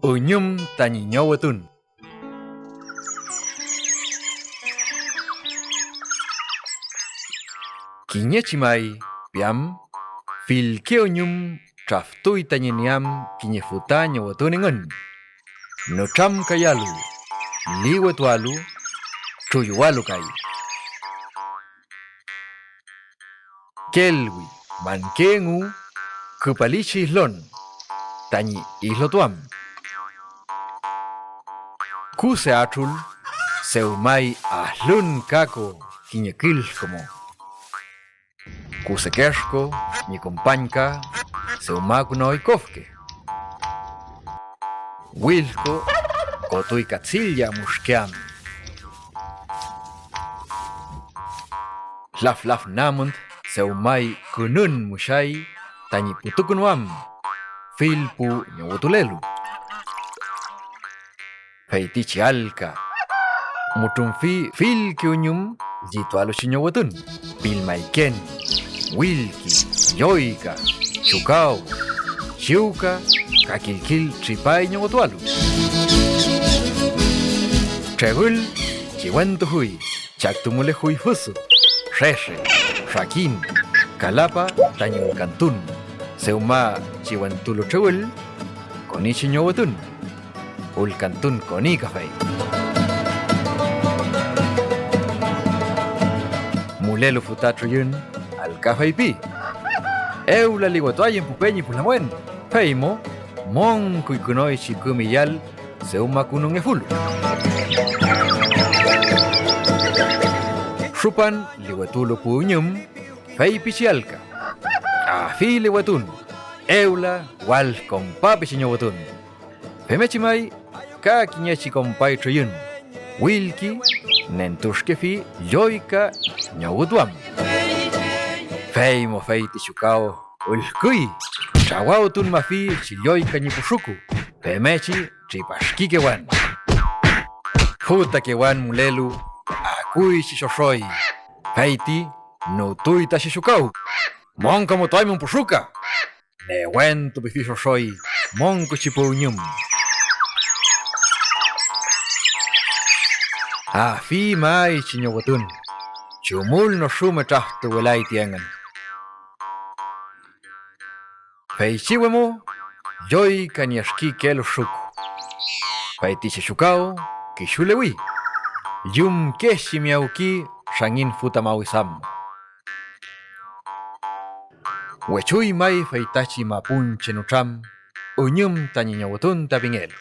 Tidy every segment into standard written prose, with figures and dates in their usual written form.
Unyum tanyinyawaton. Kinyechimai piam filke unyum traftui tanyiniam kinyefuta nyawatonengon. Nocham kayalu liwetwalu chuyualu kai. Kelwi mankengu kupalichi islon tanyi islotuam. Kuse atul seumai ahlun kako kinyekil como. Kuse keshko ni kompanka seumaku no ikofke. Wilko kotui katsilla mushkeam. Laf namunt seumai kunun mushai tanyi putukunwam filpu nyawutulelu. Feitichi alka mutumfi filki unyum jitualu chinyawutun. Pilmaiken, wilki, yoika, chukao, chiuka, kakilkil tripay nyawutwalu. Trehul, chiwantuhui, chaktumule hui fusu, reshe, shakin, kalapa, tanyul kantun. Seuma chiwantulo trehul, konichi nyawutun. Ul kantun koni kafay. Mulelu futatruyun al kafay pi. Eula liwatoyen pupeñi pulamuen. Feimo, mon kuikunoi chikumiyal seuma kunung efulu. Supan liwatulo puñum fei pichialka. Afi liwatun. Eula wal compapi chinyawatun. Femechimai ka kinyechi compay truyun. Wilki nentushkefi yoika nyawutwam. Feimo feiti chukao ulkui. Chawawtun mafi chiyoika nyipushuku. Pemechi tripashkikewan. Futa kewan mulelu akui chishoshoi. Feiti no tuita shishukau. Monka motoimun pushuka. Newen tu bifishoshoi. Monko chipunyum. Afi mai chinyawatun. Chumul no shume trahtu welay tiangan. Feichiwemo, yoy kanyashki kelo shuku. Feitiche shukao, kishulewi. Yum keshi miauki, shangin futa mawisam. Wechuy mai feitachi mapun chenucham, unyum tanyinyawatun tabingel.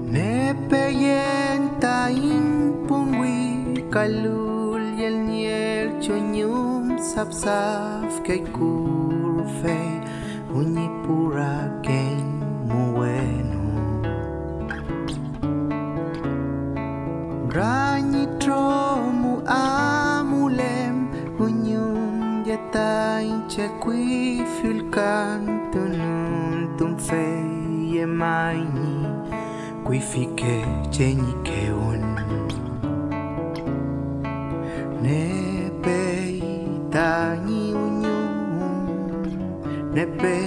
Nepeyen taing pungwi kalul yel niel chonyum sapsaf kay kurfe unyipura ken muwenu Granitro mu amulem unyum yetain chekwi fulkan tunun tumfe yemaini Kuifike chenyi keon Nebe tanyi unyum Nebe